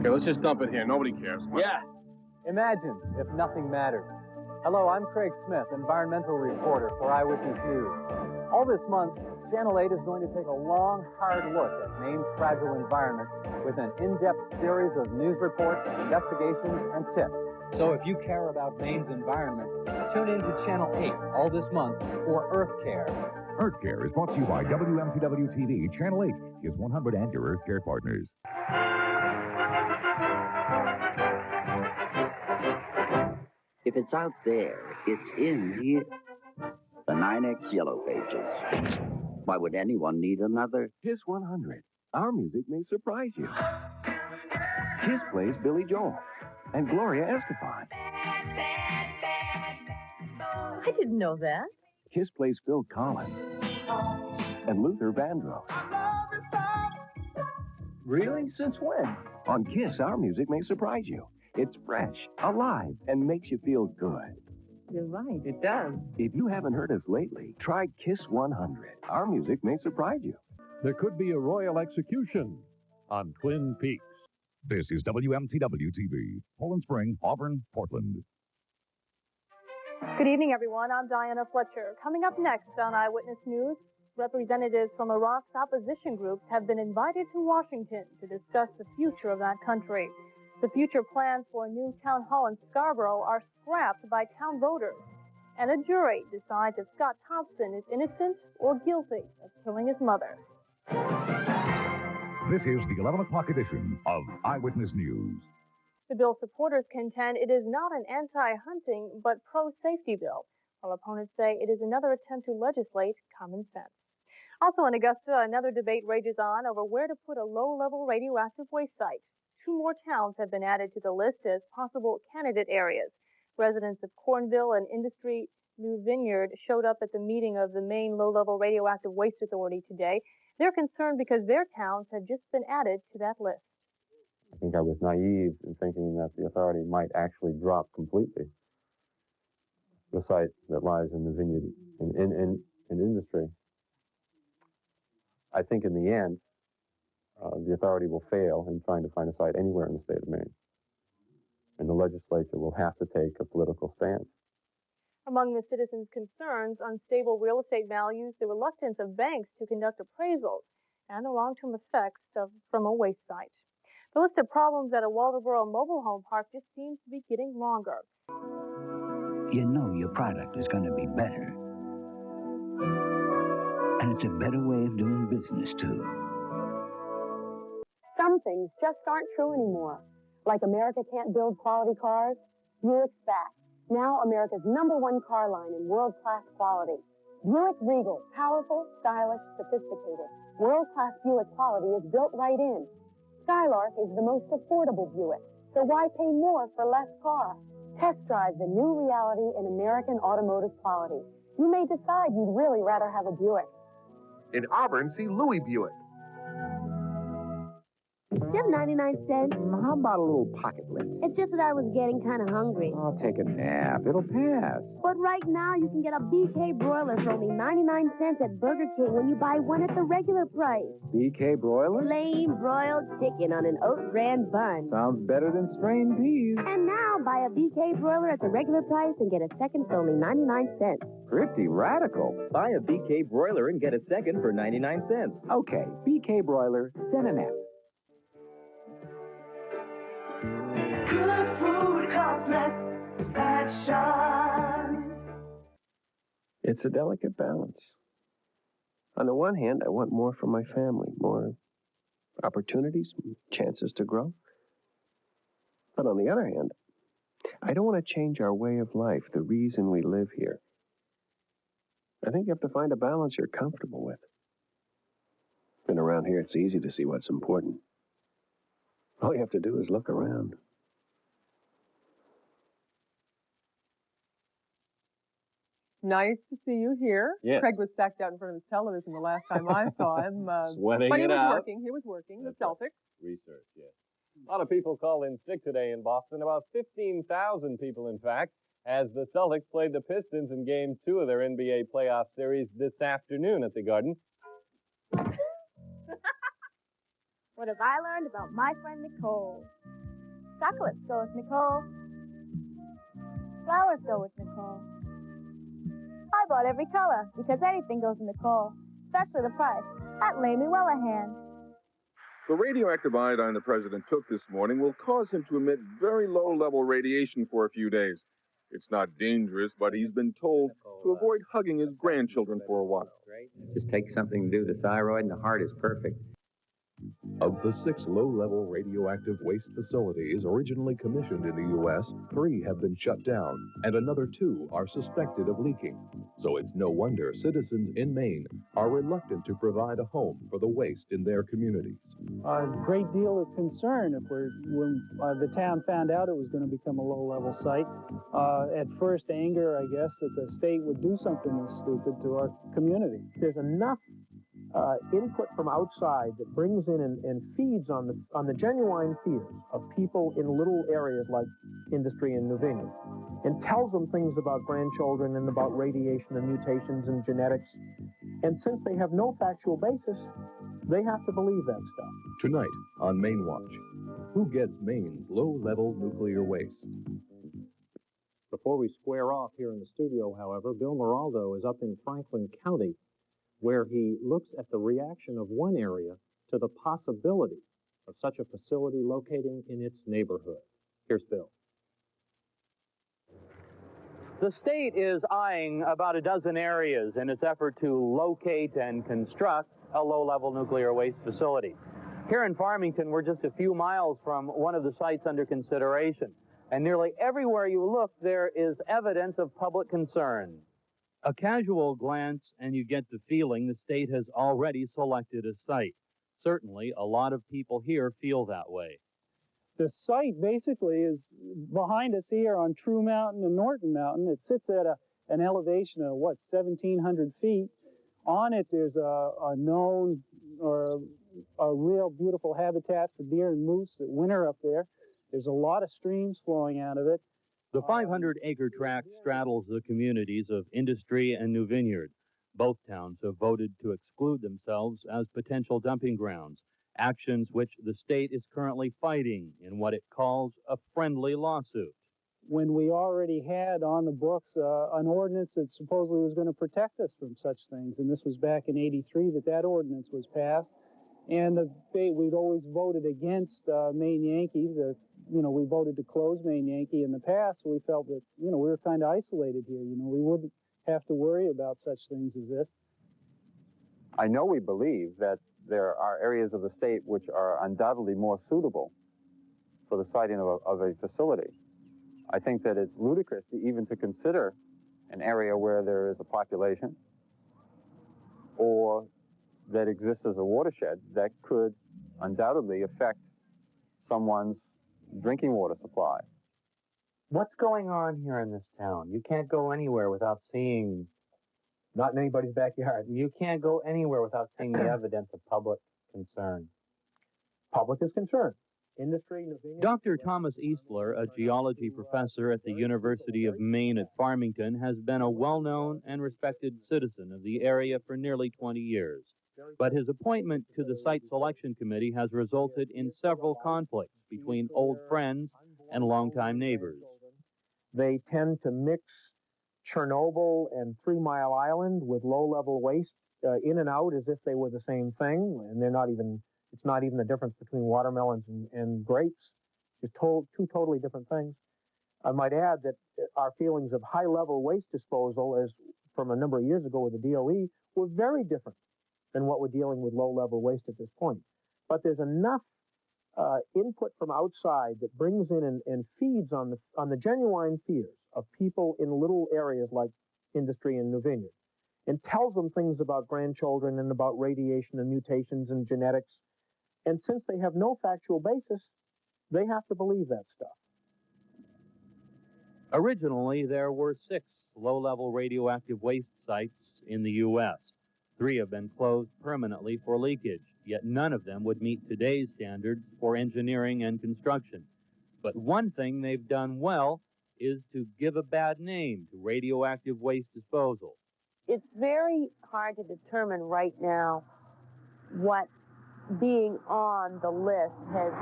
Okay, let's just dump it here. Nobody cares. Yeah. Imagine if nothing mattered. Hello, I'm Craig Smith, environmental reporter for Eyewitness News. All this month, Channel 8 is going to take a long, hard look at Maine's fragile environment with an in-depth series of news reports, investigations, and tips. So if you care about Maine's environment, tune in to Channel 8 all this month for Earth Care. Earth Care is brought to you by WMTW-TV, Channel 8, Kiss 100 and your Earth Care partners. If it's out there, it's in here. The 9X Yellow Pages. Why would anyone need another? Kiss 100. Our music may surprise you. Kiss plays Billy Joel and Gloria Estefan. I didn't know that. Kiss plays Phil Collins and Luther Vandross. Really? Since when? On Kiss, our music may surprise you. It's fresh, alive, and makes you feel good. You're right, it does. If you haven't heard us lately, try Kiss 100. Our music may surprise you. There could be a royal execution on Twin Peaks. This is WMTW-TV, Poland Spring, Auburn, Portland. Good evening, everyone. I'm Diana Fletcher. Coming up next on Eyewitness News, representatives from Iraq's opposition groups have been invited to Washington to discuss the future of that country. The future plans for a new town hall in Scarborough are scrapped by town voters. And a jury decides if Scott Thompson is innocent or guilty of killing his mother. This is the 11 o'clock edition of Eyewitness News. The bill's supporters contend it is not an anti-hunting but pro-safety bill, while opponents say it is another attempt to legislate common sense. Also in Augusta, another debate rages on over where to put a low-level radioactive waste site. 2 more towns have been added to the list as possible candidate areas. Residents of Cornville and Industry New Vineyard showed up at the meeting of the Maine Low-Level Radioactive Waste Authority today. They're concerned because their towns have just been added to that list. I think I was naive in thinking that the authority might actually drop completely the site that lies in the vineyard in Industry. I think in the end, the authority will fail in trying to find a site anywhere in the state of Maine. And the legislature will have to take a political stance. Among the citizens' concerns, unstable real estate values, the reluctance of banks to conduct appraisals, and the long-term effects from a waste site. The list of problems at a Walterboro mobile home park just seems to be getting longer. You know your product is going to be better. And it's a better way of doing business, too. Some things just aren't true anymore. Like America can't build quality cars, Buick's back. Now America's #1 car line in world-class quality. Buick Regal, powerful, stylish, sophisticated. World-class Buick quality is built right in. Skylark is the most affordable Buick, so why pay more for less car? Test drive the new reality in American automotive quality. You may decide you'd really rather have a Buick. In Auburn, see Louis Buick. Do you have 99 cents? How about a little pocket lint? It's just that I was getting kind of hungry. I'll take a nap. It'll pass. But right now, you can get a BK broiler for only 99 cents at Burger King when you buy one at the regular price. BK broiler? Plain broiled chicken on an oat bran bun. Sounds better than strained peas. And now, buy a BK broiler at the regular price and get a second for only 99 cents. Pretty radical. Buy a BK broiler and get a second for 99 cents. Okay, BK broiler, then a nap. Good food costs less. Passion. It's a delicate balance. On the one hand, I want more for my family, more opportunities, chances to grow. But on the other hand, I don't want to change our way of life, the reason we live here. I think you have to find a balance you're comfortable with. And around here, it's easy to see what's important. All you have to do is look around. Nice to see you here. Yes. Craig was stacked out in front of his television the last time I saw him. Sweating but he it was out. working. He was working. The Celtics. Research, yes. A lot of people called in sick today in Boston, about 15,000 people, in fact, as the Celtics played the Pistons in Game 2 of their NBA playoff series this afternoon at the Garden. What have I learned about my friend Nicole? Chocolates go with Nicole. Flowers go with Nicole. I bought every color because anything goes with Nicole, especially the price. That lay me well a hand. The radioactive iodine the president took this morning will cause him to emit very low-level radiation for a few days. It's not dangerous, but he's been told to avoid hugging his grandchildren for a while. Just take something to do the thyroid, and the heart is perfect. Of the 6 low-level radioactive waste facilities originally commissioned in the U.S., 3 have been shut down, and another 2 are suspected of leaking. So it's no wonder citizens in Maine are reluctant to provide a home for the waste in their communities. A great deal of concern when the town found out it was going to become a low-level site. At first, anger, I guess, that the state would do something this stupid to our community. There's enough input from outside that brings in and feeds on the genuine fears of people in little areas like industry and New Vineyard, and tells them things about grandchildren and about radiation and mutations and genetics. And since they have no factual basis, they have to believe that stuff. Tonight on Maine Watch, who gets Maine's low-level nuclear waste? Before we square off here in the studio, however, Bill Moraldo is up in Franklin County, where he looks at the reaction of one area to the possibility of such a facility locating in its neighborhood. Here's Bill. The state is eyeing about a dozen areas in its effort to locate and construct a low-level nuclear waste facility. Here in Farmington, we're just a few miles from one of the sites under consideration, and nearly everywhere you look, there is evidence of public concern. A casual glance, and you get the feeling the state has already selected a site. Certainly, a lot of people here feel that way. The site basically is behind us here on True Mountain and Norton Mountain. It sits at an elevation of, 1,700 feet. On it, there's a known or a real beautiful habitat for deer and moose that winter up there. There's a lot of streams flowing out of it. The 500-acre tract straddles the communities of Industry and New Vineyard. Both towns have voted to exclude themselves as potential dumping grounds, actions which the state is currently fighting in what it calls a friendly lawsuit. When we already had on the books an ordinance that supposedly was going to protect us from such things, and this was back in '83 that ordinance was passed, and we'd always voted against Maine Yankee. We voted to close Maine Yankee in the past. We felt that, we were kind of isolated here. We wouldn't have to worry about such things as this. I know we believe that there are areas of the state which are undoubtedly more suitable for the siting of a facility. I think that it's ludicrous even to consider an area where there is a population or that exists as a watershed that could undoubtedly affect someone's drinking water supply. What's going on here in this town? You can't go anywhere without seeing... Not in anybody's backyard. You can't go anywhere without seeing the evidence of public concern. Public is concerned. Industry... Dr. Thomas Eastler, a geology professor at the University of Maine at Farmington, has been a well-known and respected citizen of the area for nearly 20 years. But his appointment to the site selection committee has resulted in several conflicts between old friends and longtime neighbors. They tend to mix Chernobyl and 3 Mile Island with low-level waste in and out as if they were the same thing, and it's not even the difference between watermelons and grapes. It's two totally different things. I might add that our feelings of high-level waste disposal, as from a number of years ago with the DOE, were very different than what we're dealing with low-level waste at this point. But there's enough input from outside that brings in and feeds on the genuine fears of people in little areas like Industry and New Vineyard, and tells them things about grandchildren and about radiation and mutations and genetics. And since they have no factual basis, they have to believe that stuff. Originally, there were 6 low-level radioactive waste sites in the U.S. 3 have been closed permanently for leakage, yet none of them would meet today's standards for engineering and construction. But one thing they've done well is to give a bad name to radioactive waste disposal. It's very hard to determine right now what being on the list has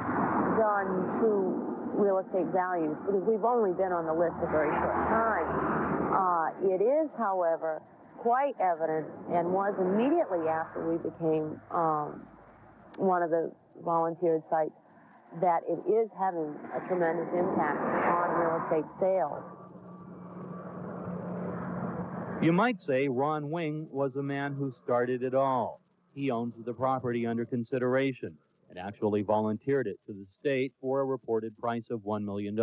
done to real estate values because we've only been on the list a very short time. It is, however, quite evident and was immediately after we became one of the volunteered sites that it is having a tremendous impact on real estate sales. You might say Ron Wing was the man who started it all. He owns the property under consideration and actually volunteered it to the state for a reported price of $1 million.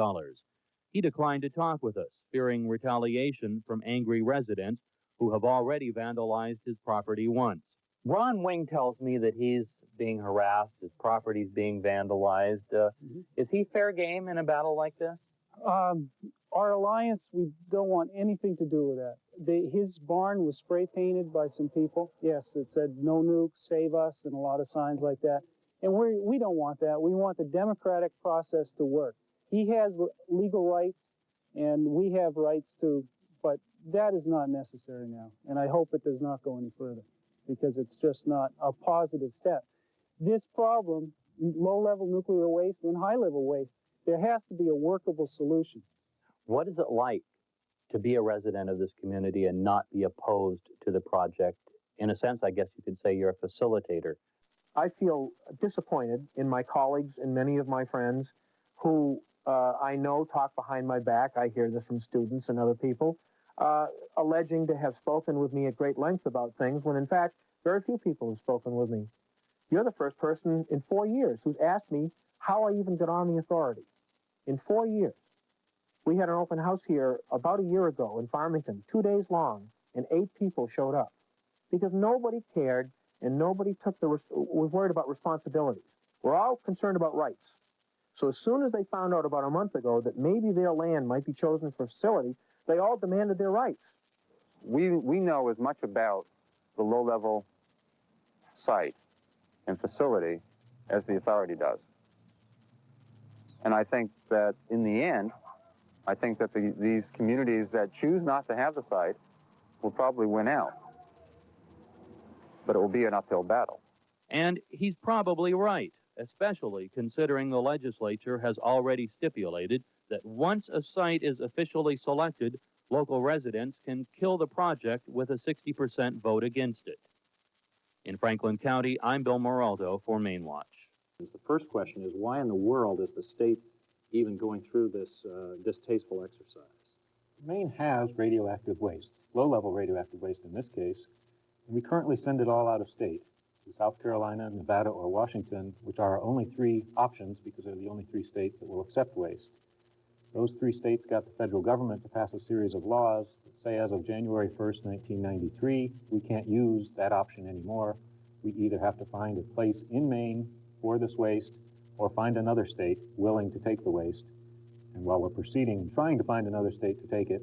He declined to talk with us, fearing retaliation from angry residents who have already vandalized his property once. Ron Wing tells me that he's being harassed, his property's being vandalized. Is he fair game in a battle like this? Our alliance, we don't want anything to do with that. His barn was spray painted by some people. Yes, it said "No nukes, save us," and a lot of signs like that. And we don't want that. We want the democratic process to work. He has legal rights, and we have rights too, but that is not necessary now. And I hope it does not go any further, because it's just not a positive step. This problem, low-level nuclear waste and high-level waste, there has to be a workable solution. What is it like to be a resident of this community and not be opposed to the project? In a sense, I guess you could say you're a facilitator. I feel disappointed in my colleagues and many of my friends who I know talk behind my back. I hear this from students and other people, alleging to have spoken with me at great length about things when, in fact, very few people have spoken with me. You're the first person in 4 years who's asked me how I even got on the authority. In 4 years. We had an open house here about a year ago in Farmington, 2 days long, and 8 people showed up because nobody cared and nobody was worried about responsibilities. We're all concerned about rights. So as soon as they found out about a month ago that maybe their land might be chosen for a facility, they all demanded their rights. We know as much about the low-level site and facility as the authority does. And I think that in the end, I think that these communities that choose not to have the site will probably win out. But it will be an uphill battle. And he's probably right, especially considering the legislature has already stipulated that once a site is officially selected, local residents can kill the project with a 60% vote against it. In Franklin County, I'm Bill Moraldo for Maine Watch. The first question is, why in the world is the state even going through this distasteful exercise? Maine has radioactive waste, low-level radioactive waste in this case, and we currently send it all out of state to South Carolina, Nevada, or Washington, which are our only 3 options because they're the only 3 states that will accept waste. Those 3 states got the federal government to pass a series of laws that say as of January 1st, 1993, we can't use that option anymore. We either have to find a place in Maine for this waste or find another state willing to take the waste. And while we're proceeding and trying to find another state to take it,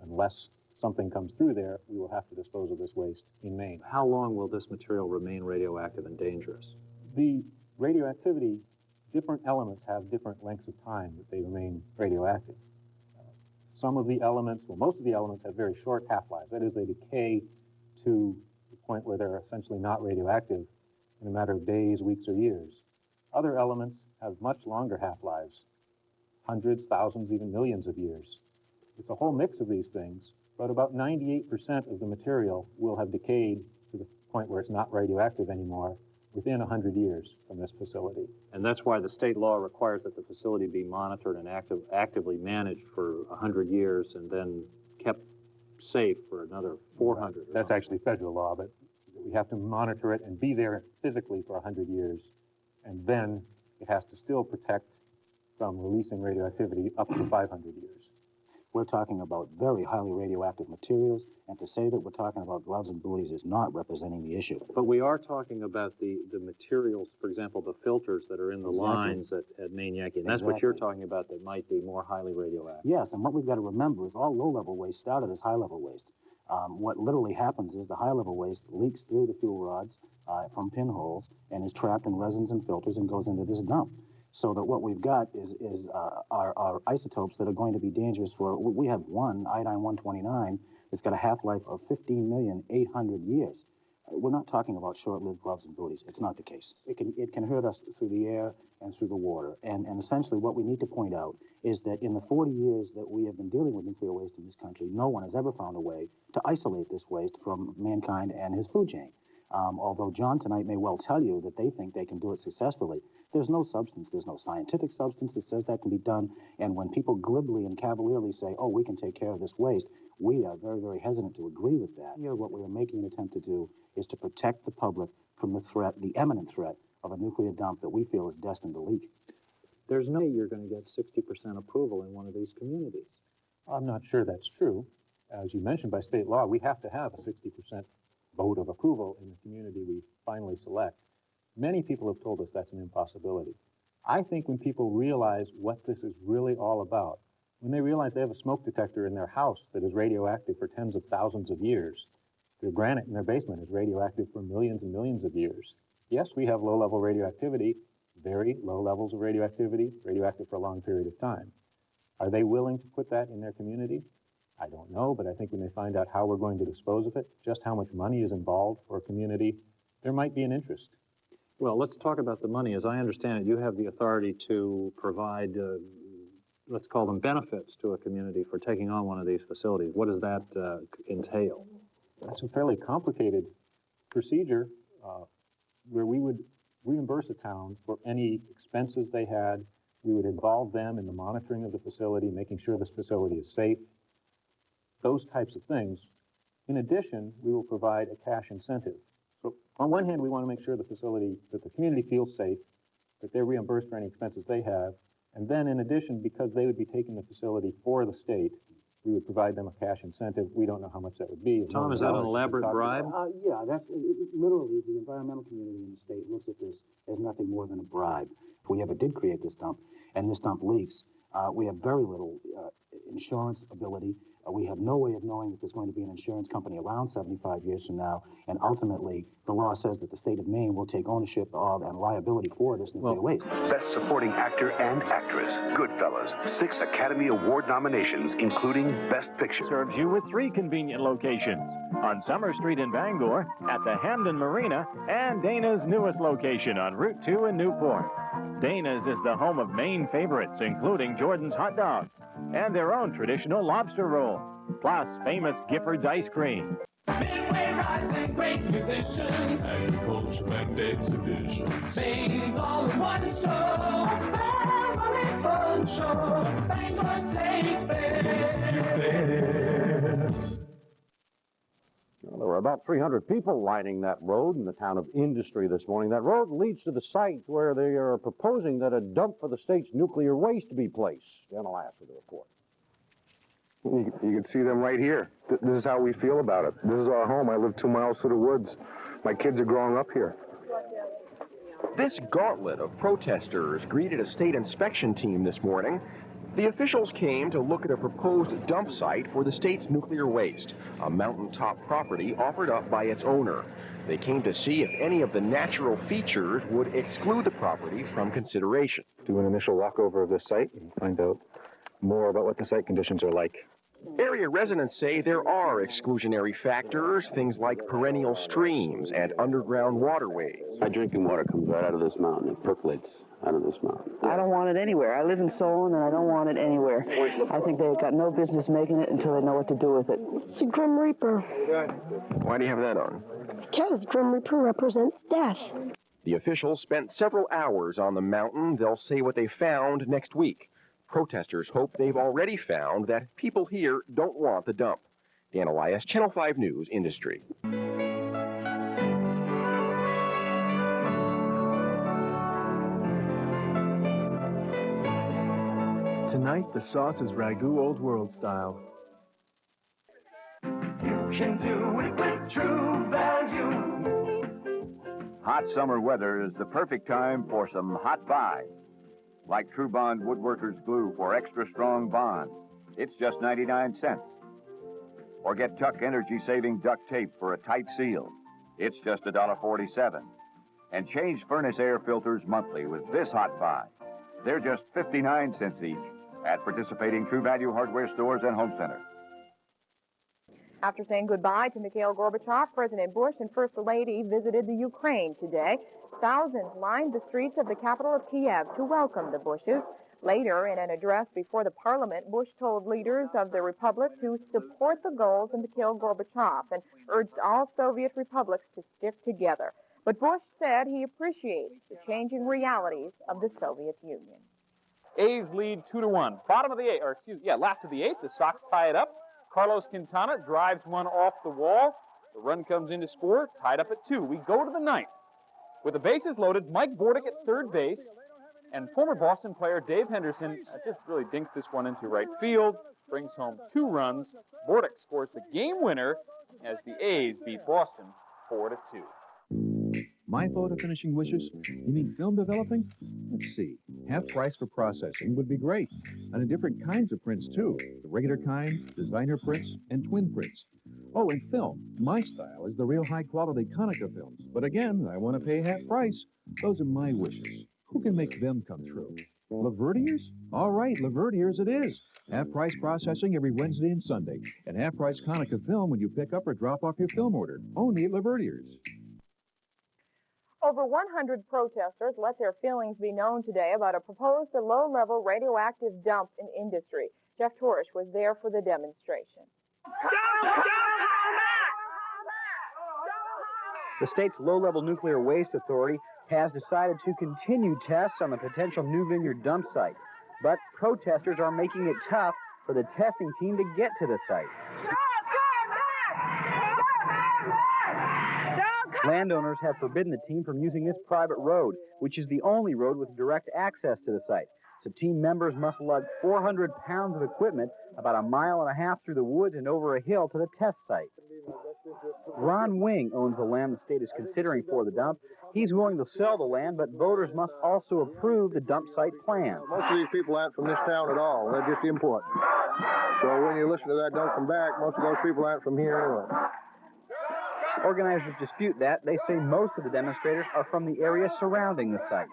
unless something comes through there, we will have to dispose of this waste in Maine. How long will this material remain radioactive and dangerous? The radioactivity, different elements have different lengths of time that they remain radioactive. Some of the elements, well, most of the elements have very short half-lives. That is, they decay to the point where they're essentially not radioactive in a matter of days, weeks, or years. Other elements have much longer half-lives, hundreds, thousands, even millions of years. It's a whole mix of these things, but about 98% of the material will have decayed to the point where it's not radioactive anymore within 100 years from this facility. And that's why the state law requires that the facility be monitored and actively managed for 100 years and then kept safe for another 400. That's actually federal law, but we have to monitor it and be there physically for 100 years. And then it has to still protect from releasing radioactivity up to 500 years. We're talking about very highly radioactive materials, and to say that we're talking about gloves and booties is not representing the issue. But we are talking about the materials, for example, the filters that are in the lines at Maine Yankee, and that's what you're talking about that might be more highly radioactive. Yes, and what we've got to remember is all low-level waste started as high-level waste. What literally happens is the high-level waste leaks through the fuel rods from pinholes and is trapped in resins and filters and goes into this dump. So that what we've got is our isotopes that are going to be dangerous for, we have one, iodine-129, that's got a half-life of 15,800,000 years. we're not talking about short-lived gloves and booties. It's not the case. It can hurt us through the air and through the water. And essentially what we need to point out is that in the 40 years that we have been dealing with nuclear waste in this country, no one has ever found a way to isolate this waste from mankind and his food chain. Although John tonight may well tell you that they think they can do it successfully, there's no substance, there's no scientific substance that says that can be done. And when people glibly and cavalierly say, oh, we can take care of this waste, we are very, very hesitant to agree with that. Here, what we are making an attempt to do is to protect the public from the threat, the imminent threat of a nuclear dump that we feel is destined to leak. There's no way you're going to get 60% approval in one of these communities. I'm not sure that's true. As you mentioned, by state law, we have to have a 60% vote of approval in the community we finally select. Many people have told us that's an impossibility. I think when people realize what this is really all about, when they realize they have a smoke detector in their house that is radioactive for tens of thousands of years, their granite in their basement is radioactive for millions and millions of years. Yes, we have low-level radioactivity, very low levels of radioactivity, radioactive for a long period of time. Are they willing to put that in their community? I don't know, but I think when they find out how we're going to dispose of it, just how much money is involved for a community, there might be an interest. Well, let's talk about the money. As I understand it, you have the authority to provide, let's call them benefits to a community for taking on one of these facilities. What does that entail? It's a fairly complicated procedure where we would reimburse a town for any expenses they had. We would involve them in the monitoring of the facility, making sure this facility is safe, those types of things. In addition, we will provide a cash incentive. So on one hand, we want to make sure the facility, that the community feels safe, that they're reimbursed for any expenses they have. And then in addition, because they would be taking the facility for the state, we would provide them a cash incentive. We don't know how much that would be. Tom, is that an elaborate bribe? Yeah, that's literally the environmental community in the state looks at this as nothing more than a bribe. If we ever did create this dump and this dump leaks, we have very little insurance ability. We have no way of knowing that there's going to be an insurance company around 75 years from now, and ultimately the law says that the state of Maine will take ownership of and liability for this nuclear waste. Best Supporting Actor and Actress, Goodfellas, 6 Academy Award nominations, including Best Picture. Serves you with 3 convenient locations: on Summer Street in Bangor, at the Hamden Marina, and Dana's newest location on Route 2 in Newport. Dana's is the home of Maine favorites, including Jordan's hot dogs and their own traditional lobster roll, plus famous Gifford's ice cream. Midway rising, great musicians, agriculture and exhibition. Maine's all in one show, family fun show, Bangor State Fair. Well, there were about 300 people lining that road in the town of Industry this morning. That road leads to the site where they are proposing that a dump for the state's nuclear waste be placed. Dan Elias with the report. You can see them right here. This is how we feel about it. This is our home. I live 2 miles through the woods. My kids are growing up here. This gauntlet of protesters greeted a state inspection team this morning. The officials came to look at a proposed dump site for the state's nuclear waste, a mountaintop property offered up by its owner. They came to see if any of the natural features would exclude the property from consideration. Do an initial walkover of this site and find out more about what the site conditions are like. Area residents say there are exclusionary factors, things like perennial streams and underground waterways. My drinking water comes right out of this mountain. It percolates out of this mountain. I don't want it anywhere. I live in Solon, and I don't want it anywhere. I think they've got no business making it until they know what to do with it. It's a Grim Reaper. Why do you have that on? Because Grim Reaper represents death. The officials spent several hours on the mountain. They'll say what they found next week. Protesters hope they've already found that people here don't want the dump. Dan Elias, Channel 5 News, Industry. Tonight, the sauce is ragu old world style. You can do it with True Value. Hot summer weather is the perfect time for some hot buy. Like True Bond Woodworker's Glue for extra strong bond. It's just 99 cents. Or get Tuck energy-saving duct tape for a tight seal. It's just $1.47. And change furnace air filters monthly with this hot buy. They're just 59 cents each at participating True Value hardware stores and home centers. After saying goodbye to Mikhail Gorbachev, President Bush and First Lady visited the Ukraine today. Thousands lined the streets of the capital of Kiev to welcome the Bushes. Later, in an address before the parliament, Bush told leaders of the republic to support the goals of Mikhail Gorbachev and urged all Soviet republics to stick together. But Bush said he appreciates the changing realities of the Soviet Union. A's lead 2-1. Bottom of the eighth, last of the eighth. The Sox tie it up. Carlos Quintana drives one off the wall. The run comes in to score, tied up at 2. We go to the ninth. With the bases loaded, Mike Bordick at third base, and former Boston player Dave Henderson just really dinks this one into right field, brings home 2 runs. Bordick scores the game winner as the A's beat Boston 4-2. My photo finishing wishes? You mean film developing? Let's see. Half price for processing would be great. And in different kinds of prints, too. The regular kind, designer prints, and twin prints. Oh, and film. My style is the real high-quality Konica films. But again, I want to pay half price. Those are my wishes. Who can make them come true? Laverdiers? All right, Laverdiers it is. Half-price processing every Wednesday and Sunday. And half-price Konica film when you pick up or drop off your film order. Only at Laverdiers. Over 100 protesters let their feelings be known today about a proposed low-level radioactive dump in industry. Jeff Torish was there for the demonstration. The state's low-level nuclear waste authority has decided to continue tests on the potential New Vineyard dump site. But protesters are making it tough for the testing team to get to the site. Landowners have forbidden the team from using this private road, which is the only road with direct access to the site. So team members must lug 400 pounds of equipment about 1.5 miles through the woods and over a hill to the test site. Ron Wing owns the land the state is considering for the dump. He's willing to sell the land, but voters must also approve the dump site plan. Most of these people aren't from this town at all. They're just imported. So when you listen to that "Don't Come Back," most of those people aren't from here anyway. Organizers dispute that. They say most of the demonstrators are from the area surrounding the site.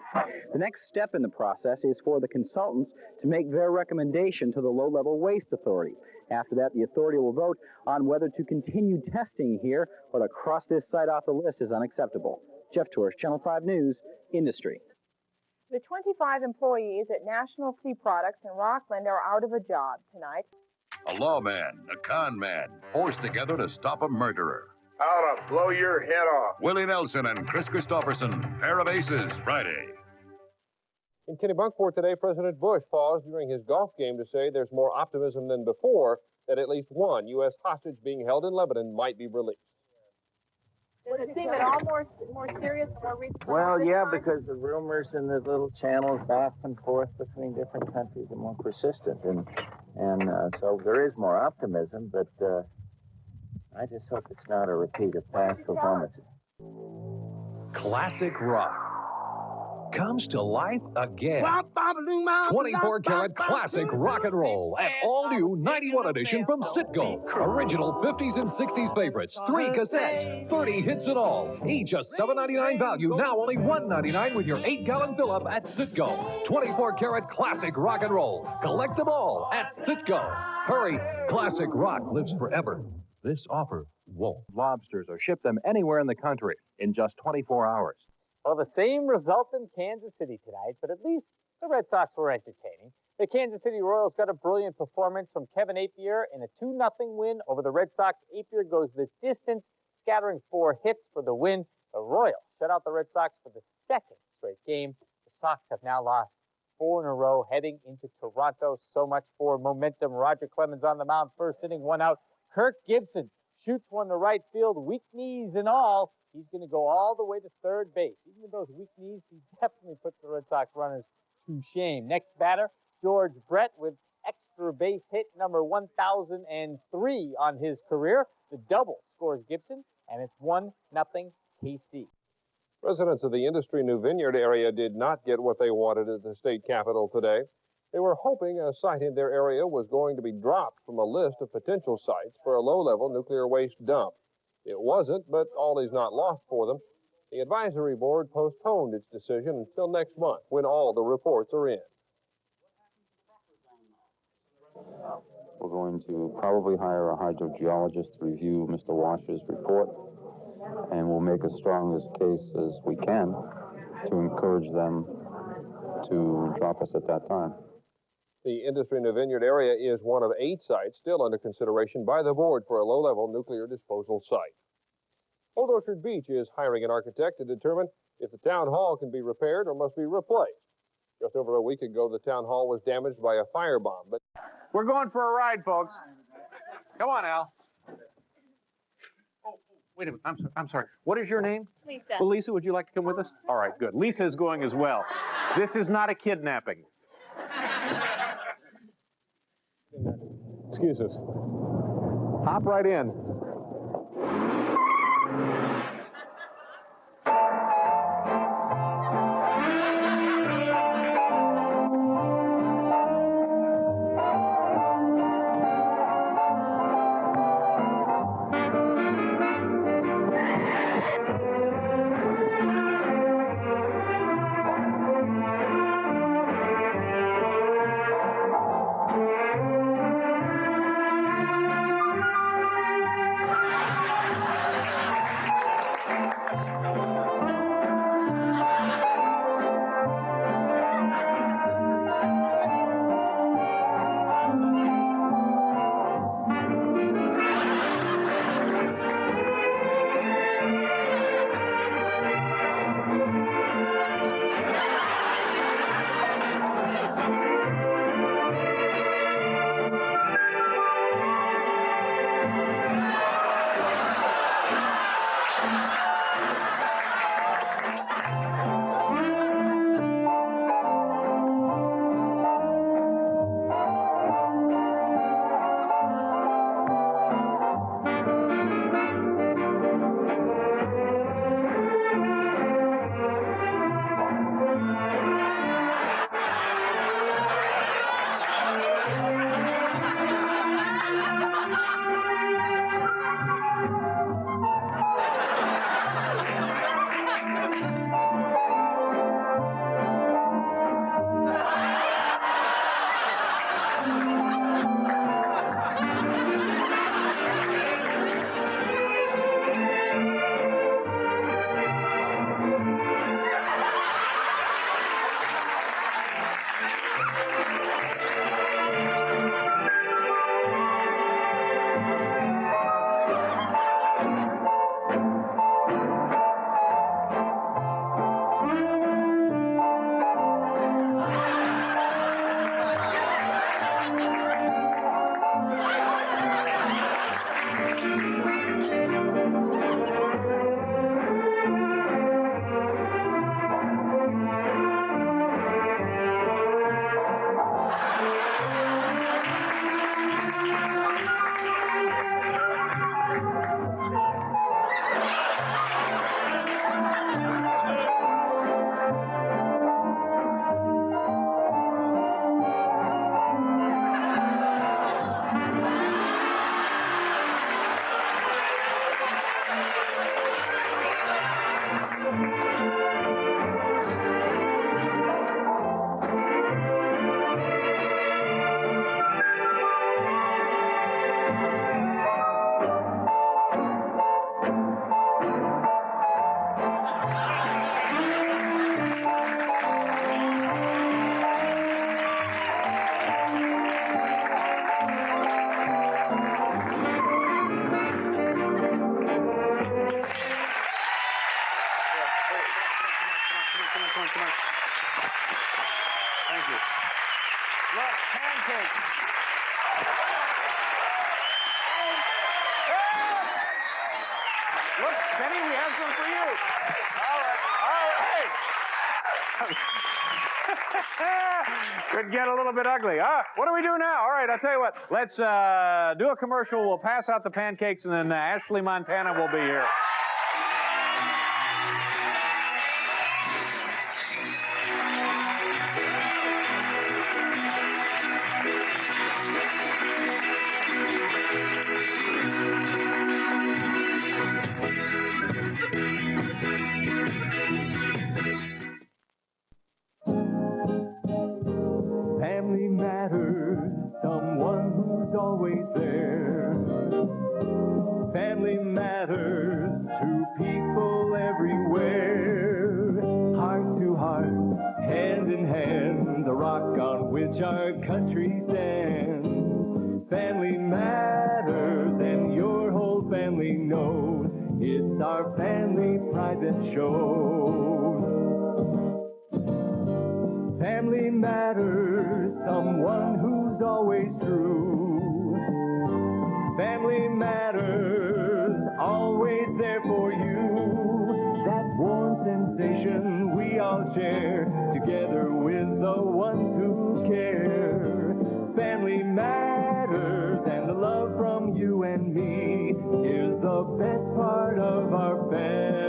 The next step in the process is for the consultants to make their recommendation to the Low-Level Waste Authority. After that, the authority will vote on whether to continue testing here or to cross this site off the list as unacceptable. Jeff Torish, Channel 5 News, Industry. The 25 employees at National Sea Products in Rockland are out of a job tonight. A lawman, a con man, forced together to stop a murderer. How to blow your head off. Willie Nelson and Chris Christopherson, pair of aces, Friday. In Kennebunkport today, President Bush paused during his golf game to say there's more optimism than before that at least one U.S. hostage being held in Lebanon might be released. Does it seem at all more serious, more recent? Well, yeah, because the rumors and the little channels back and forth between different countries are more persistent, and so there is more optimism, but I just hope it's not a repeat of past performances. Classic rock comes to life again. 24-karat classic rock and roll at all-new 91 edition from Citgo. Original 50s and 60s favorites, 3 cassettes, 30 hits in all. Each a $7.99 value, now only $1.99 with your 8-gallon fill-up at Citgo. 24-karat classic rock and roll. Collect them all at Citgo. Hurry, classic rock lives forever. This offer won't. Lobsters or ship them anywhere in the country in just 24 hours. Well, the same result in Kansas City tonight, but at least the Red Sox were entertaining. The Kansas City Royals got a brilliant performance from Kevin Appier in a 2-0 win over the Red Sox. Appier goes the distance, scattering 4 hits for the win. The Royals shut out the Red Sox for the 2nd straight game. The Sox have now lost 4 in a row heading into Toronto. So much for momentum. Roger Clemens on the mound, first inning, 1 out. Kirk Gibson shoots one to right field, weak knees and all. He's going to go all the way to third base. Even with those weak knees, he definitely puts the Red Sox runners to shame. Next batter, George Brett with extra base hit number 1,003 on his career. The double scores Gibson, and it's 1-0 KC. Residents of the Industry New Vineyard area did not get what they wanted at the state capitol today. They were hoping a site in their area was going to be dropped from a list of potential sites for a low-level nuclear waste dump. It wasn't, but all is not lost for them. The advisory board postponed its decision until next month when all the reports are in. We're going to probably hire a hydrogeologist to review Mr. Washer's report, and we'll make as strong a case as we can to encourage them to drop us at that time. The industry in the Vineyard area is one of 8 sites still under consideration by the board for a low-level nuclear disposal site. Old Orchard Beach is hiring an architect to determine if the town hall can be repaired or must be replaced. Just over a week ago, the town hall was damaged by a firebomb, but We're going for a ride, folks. Come on, Al. Oh, wait a minute. I'm sorry. What is your name? Lisa. Well, Lisa, would you like to come with us? All right, good. Lisa is going as well. This is not a kidnapping. excuse us. Hop right in. Thank you. Look, pancakes. Look, Penny, we have some for you. All right. Could get a little bit ugly. What do we do now? All right, I'll tell you what. Let's do a commercial. We'll pass out the pancakes, and then Ashley Montana will be here. Family matters, someone always there. Family matters to people everywhere. Heart to heart, hand in hand, the rock on which our country stands. Family matters, and your whole family knows it's our family pride that shows. Family matters, someone who's always true. Family matters, always there for you. That warm sensation we all share, together with the ones who care. Family matters, and the love from you and me is the best part of our family.